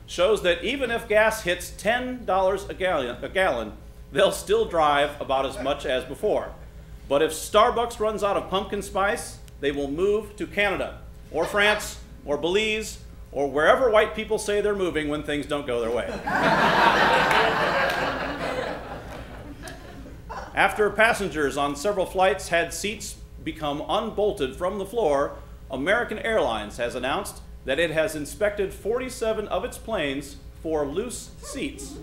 S15: shows that even if gas hits $10 a gallon, they'll still drive about as much as before. But if Starbucks runs out of pumpkin spice, they will move to Canada, or France, or Belize, or wherever white people say they're moving when things don't go their way. After passengers on several flights had seats become unbolted from the floor, American Airlines has announced that it has inspected 47 of its planes for loose seats.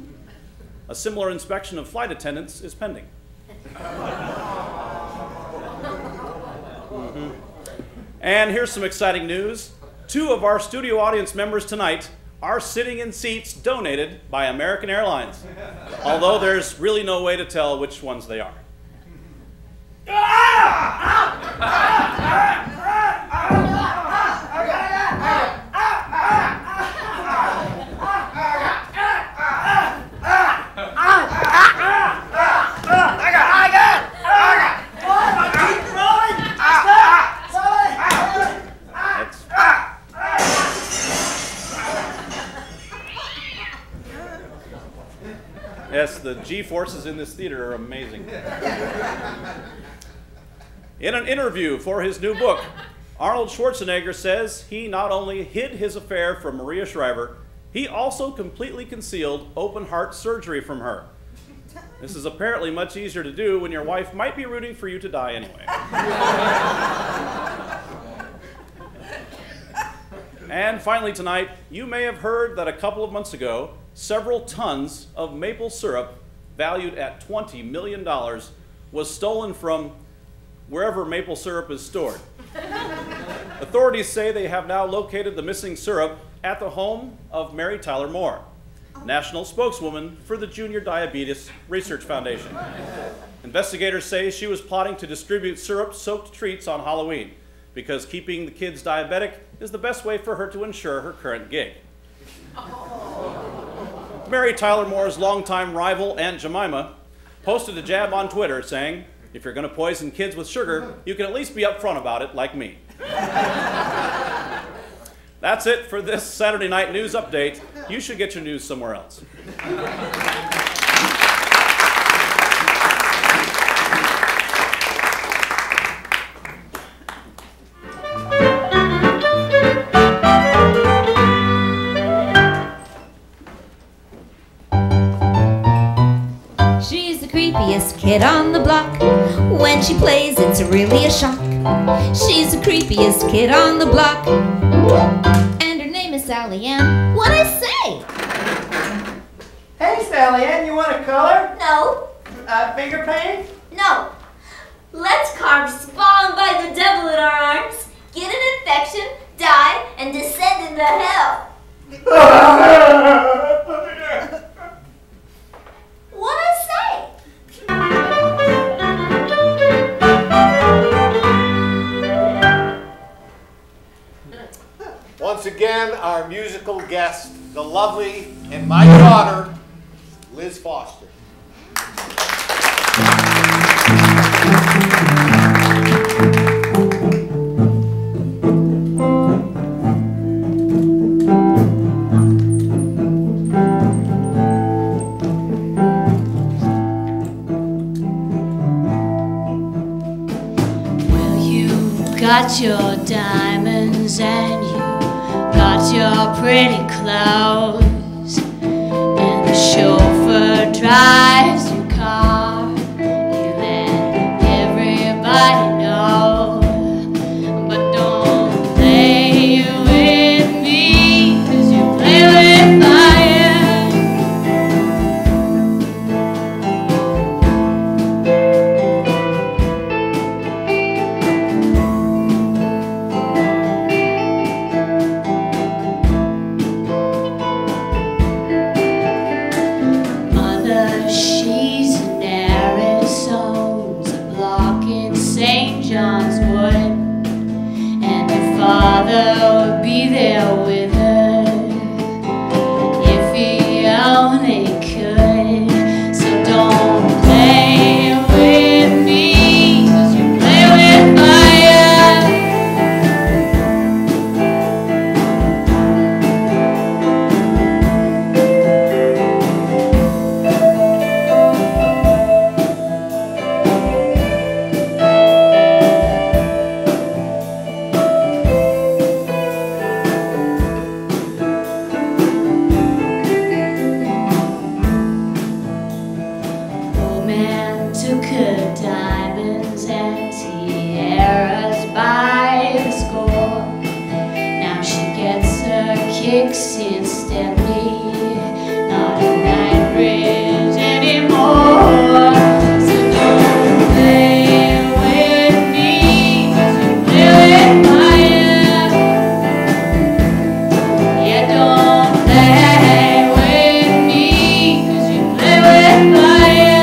S15: A similar inspection of flight attendants is pending. And here's some exciting news. 2 of our studio audience members tonight are sitting in seats donated by American Airlines, although there's really no way to tell which ones they are. Yes, the G-forces in this theater are amazing. In an interview for his new book, Arnold Schwarzenegger says he not only hid his affair from Maria Shriver, he also completely concealed open-heart surgery from her. This is apparently much easier to do when your wife might be rooting for you to die anyway. And finally tonight, you may have heard that a couple of months ago, several tons of maple syrup, valued at $20 million, was stolen from wherever maple syrup is stored. Authorities say they have now located the missing syrup at the home of Mary Tyler Moore, national spokeswoman for the Junior Diabetes Research Foundation. Investigators say she was plotting to distribute syrup-soaked treats on Halloween because keeping the kids diabetic is the best way for her to ensure her current gig. Mary Tyler Moore's longtime rival, Aunt Jemima, posted a jab on Twitter saying, "If you're going to poison kids with sugar, you can at least be upfront about it, like me." That's it for this Saturday night news update. You should get your news somewhere else.
S12: She's the creepiest kid on the block. When she plays, it's really a shock. She's the creepiest kid on the block. And her name is Sally Ann. What'd I say?
S17: Hey, Sally Ann, you want a color?
S13: No.
S17: Finger paint?
S13: No. Let's carve Spawn by the devil in our arms, get an infection, die, and descend into hell. What'd I say?
S1: Once again, our musical guest, the lovely and my daughter, Liz Forster.
S13: Got
S18: got your diamonds and you got your pretty clothes, and the chauffeur drives your car. You let everybody know, but don't play with me, 'cause you play with fire. Father would be there with her if he only could. So don't play with me, 'cause you play with fire. Kicks instantly, not a night bridge anymore. So don't play with me, 'cause you play with fire. Yeah, don't play with me, 'cause you play with fire.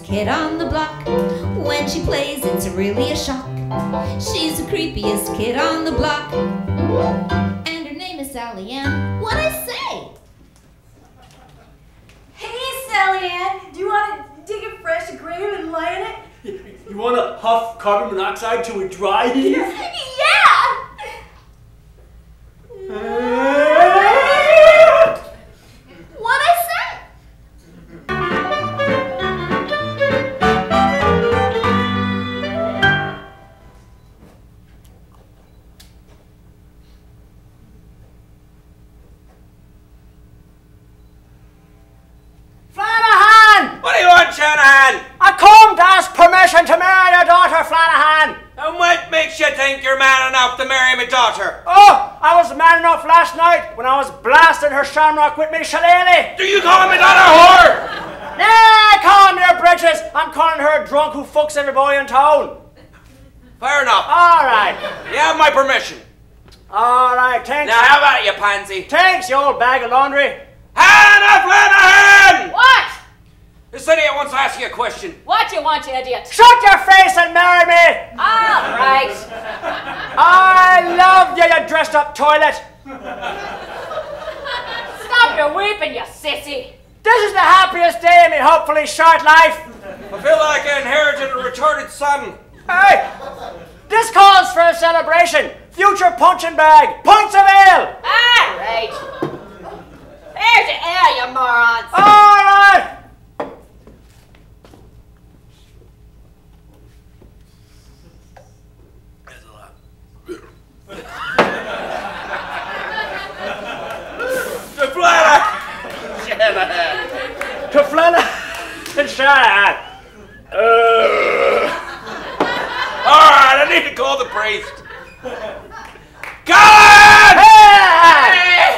S12: Kid on the block. When she plays, it's really a shock. She's the creepiest kid on the block. And her name is Sally Ann. What'd I say?
S19: Hey, Sally Ann, do you want to dig a fresh grave and lie in it?
S3: You want to huff carbon monoxide till we dry heave?
S19: Yeah!
S12: What'd I say?
S4: Shanahan!
S3: I come to ask permission to marry your daughter, Flanahan.
S4: And what makes you think you're man enough to marry my daughter?
S3: Oh, I was man enough last night when I was blasting her shamrock with me shillelagh.
S4: Do you call me not a whore?
S3: Nah, call me her bridges. I'm calling her a drunk who fucks every boy in town.
S4: Fair enough.
S3: All right.
S4: You have my permission.
S3: All right, thanks.
S4: Now, how about it, you pansy?
S3: Thanks, you old bag of laundry.
S4: Hannah Flanahan!
S19: What?
S4: This idiot wants to ask you a question.
S19: What you want, you idiot?
S3: Shut your face and marry me!
S19: All right.
S3: I love you, you dressed up toilet.
S19: Stop your weeping, you sissy.
S3: This is the happiest day in my hopefully short life.
S4: I feel like I inherited a retarded son.
S3: Hey, This calls for a celebration. Future punching bag. Pints of ale.
S20: All right. Here's your ale, you morons.
S3: All right. To Flana and Shanahan.
S4: All right, I need to call the priest. Colin!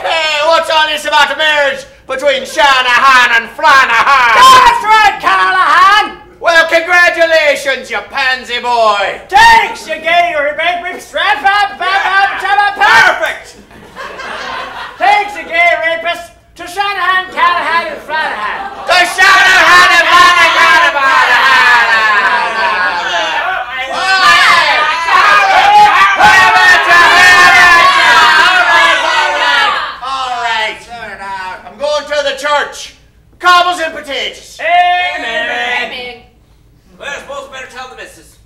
S3: Hey, what's all this about the marriage between Shanahan and Flanahan? That's right, Callahan. Well, congratulations, you pansy boy. Thanks, you gay rapist. Perfect. Thanks, you gay rapist. To Shanahan, Callahan, and Flanahan. To Shanahan and Flanahan. All right. I'm going to the church. Cobbles and potatoes. Amen.
S20: Amen.
S4: Well, I suppose we better tell the missus.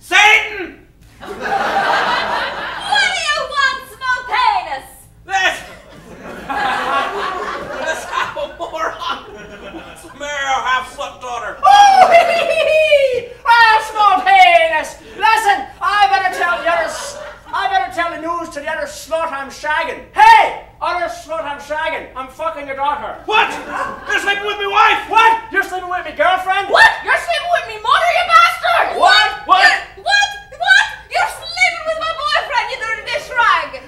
S4: Satan!
S13: What do you want, small penis?
S4: Let's have a moron. Let's marry our half-slut daughter.
S3: Oh, well, small penis. Listen, I better tell the news to the other slut I'm shagging. Hey, other slut I'm shagging. I'm fucking your daughter.
S4: What? You're sleeping with my wife.
S3: What? You're sleeping with me girlfriend?
S20: What? You're sleeping with me mother, you bastard!
S3: What?
S20: What? You're sleeping with my boyfriend, you dirty dish rag!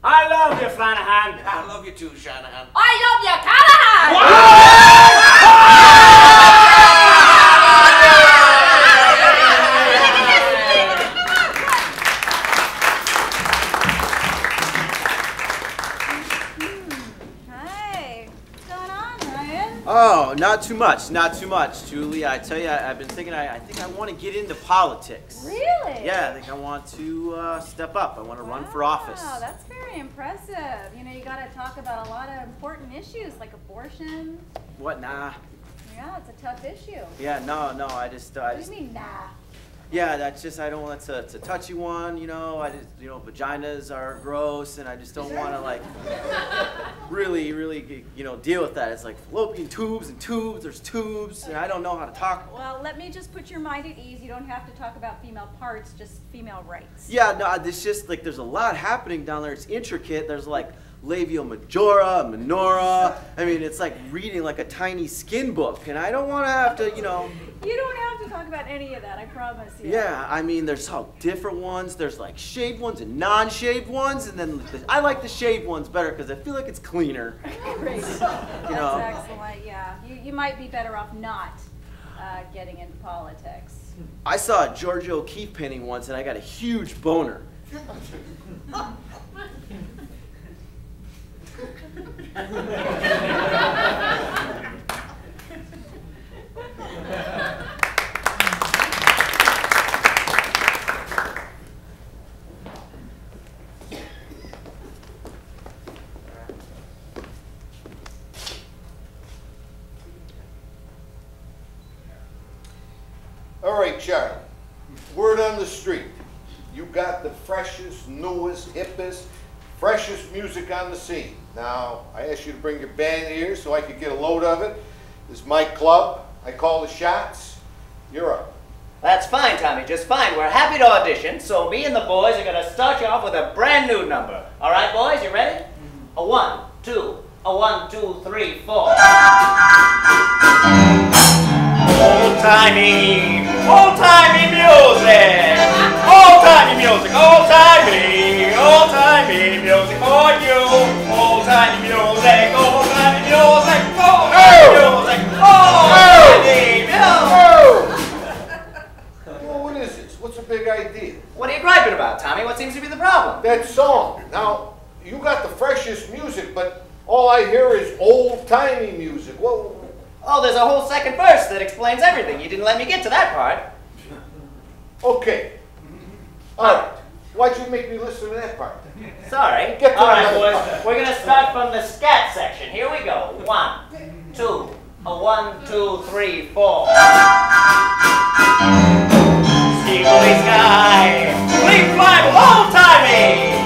S3: I love you, Flanahan.
S4: I love you too, Shanahan.
S20: I love you, Callahan!
S6: Hey, what's going on, Ryan?
S2: Oh, not too much, Julie. I tell you, I've been thinking, I think I want to get into politics.
S6: Really?
S2: Yeah, I think I want to step up. I want to run for office.
S6: Wow, that's very impressive. You know, you got to talk about a lot of important issues like abortion.
S2: What? Nah.
S6: Yeah, it's a tough issue.
S2: Yeah, no, I just.
S6: What do you mean, nah?
S2: Yeah, that's just, I don't want to touchy one, you know. I just, vaginas are gross, and I just don't want to, like, really, deal with that. It's like fallopian tubes, there's tubes, and I don't know how to talk.
S6: Well, let me just put your mind at ease. You don't have to talk about female parts, just female rights.
S2: Yeah, no, it's just, like, there's a lot happening down there. It's intricate. There's, like, labial majora, minora. I mean, it's like reading, like, a tiny skin book, and I don't want to have to,
S6: You don't have to talk about any of that, I promise you.
S2: Yeah, I mean, there's all different ones. There's like shaved ones and non-shaved ones, and then I like the shaved ones better because I feel like it's cleaner.
S6: Great. That's excellent, yeah. You might be better off not getting into politics.
S2: I saw a George O'Keeffe painting once, and I got a huge boner.
S1: All right, Charlie. Word on the street. You got the freshest, newest, hippest, freshest music on the scene. Now, I asked you to bring your band here so I could get a load of it. This is my club. I call the shots. You're up.
S21: That's fine, Tommy, just fine. We're happy to audition, so me and the boys are gonna start you off with a brand new number. All right, boys, you ready? A 1, 2, a 1, 2, 3, 4. Old-timey music! Old-timey music! Old-timey music for you! Old-timey music! Old-timey music! Old-timey music! Old-timey music!
S1: Well, what is this? What's the big idea?
S21: What are you griping about, Tommy? What seems to be the problem?
S1: That song. Now, you got the freshest music, but all I hear is old-timey music. Whoa.
S21: Oh, there's a whole second verse that explains everything. You didn't let me get to that part.
S1: Okay. All right. Why'd you make me listen to that part?
S21: Sorry.
S1: Get to
S21: All right,
S1: another
S21: boys.
S1: part.
S21: We're gonna start from the scat section. Here we go. 1, 2, 1, 2, 3, 4. Steeply sky, leaf fly, old-timey.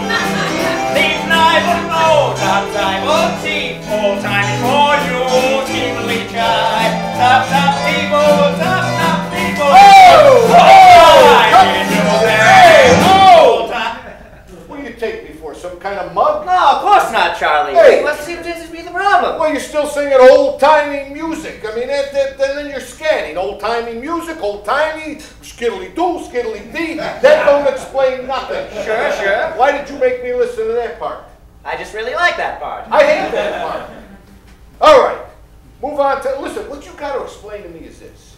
S21: Leaf knife, old-time, old-teeth, old-timey for you. Steeply sky, top people, top people.
S1: Oh! What do you take me for, some kind of mug?
S21: No, of course not, Charlie.
S1: Hey.
S21: What seems to be the problem?
S1: Well, you're still singing old-timey music. I mean, then you're scanning. Old-timey music, old-timey, skiddly-doo, skiddly-dee. That don't explain nothing.
S21: Sure.
S1: Why did you make me listen to that part?
S21: I just really like that part.
S1: I hate that part. All right, move on to, listen, what you got to explain to me is this.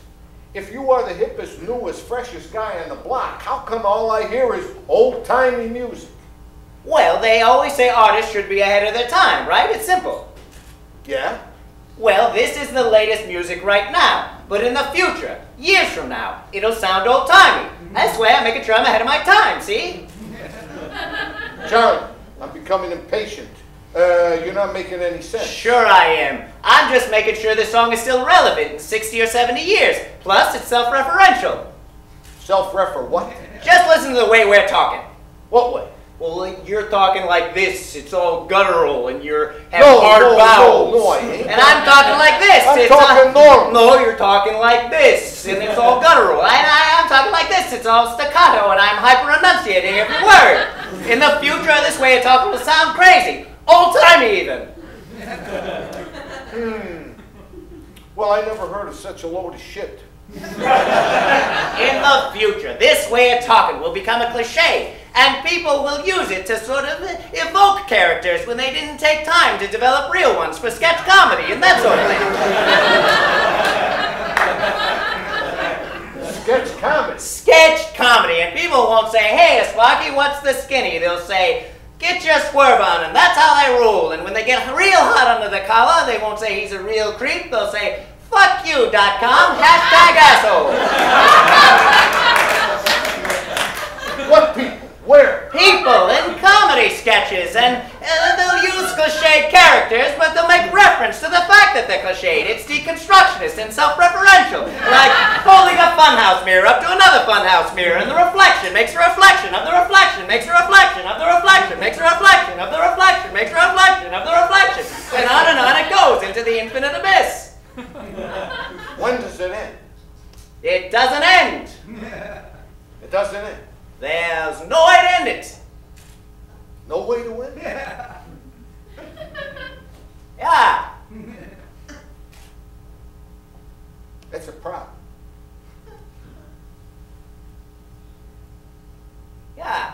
S1: If you are the hippest, newest, freshest guy on the block, how come all I hear is old-timey music?
S21: Well, they always say artists should be ahead of their time, right? It's simple.
S1: Yeah?
S21: Well, this is the latest music right now. But in the future, years from now, it'll sound old-timey. That's why I make sure I'm ahead of my time, see?
S1: Charlie, I'm becoming impatient. You're not making any sense.
S21: Sure I am. I'm just making sure this song is still relevant in 60 or 70 years. Plus, it's self-referential.
S1: Self-refer what?
S21: Just listen to the way we're talking.
S1: What way?
S21: Well, you're talking like this. It's all guttural, and you're having hard vowels.
S1: No, I ain't.
S21: And I'm talking like this.
S1: I'm talking normal.
S21: No, you're talking like this, and it's all guttural. I'm talking like this. It's all staccato, and I'm hyper-enunciating every word. In the future, this way of talking will sound crazy. Old-timey, even.
S1: Well, I never heard of such a load of shit.
S21: In the future, this way of talking will become a cliche, and people will use it to sort of evoke characters when they didn't take time to develop real ones for sketch comedy and that sort
S1: of thing. Sketch comedy?
S21: Sketch comedy, and people won't say, hey, Sparky, what's the skinny? They'll say, get your swerve on, and that's how they rule. And when they get real hot under the collar, they won't say he's a real creep. They'll say, fuckyou.com, #asshole.
S1: What people? Where?
S21: People in comedy sketches, and they'll use cliched characters, but they'll make reference to the fact that they're cliched. It's deconstructionist and self-referential. Like holding a funhouse mirror up to another funhouse mirror, and the reflection makes a reflection of the reflection, makes a reflection of the reflection, makes a reflection of the reflection, makes a reflection of the reflection. And on it goes into the infinite abyss.
S1: When does it end?
S21: It doesn't end.
S1: It doesn't end.
S21: There's no way to end it.
S1: No way to end?
S21: Yeah.
S1: That's a problem.
S21: Yeah.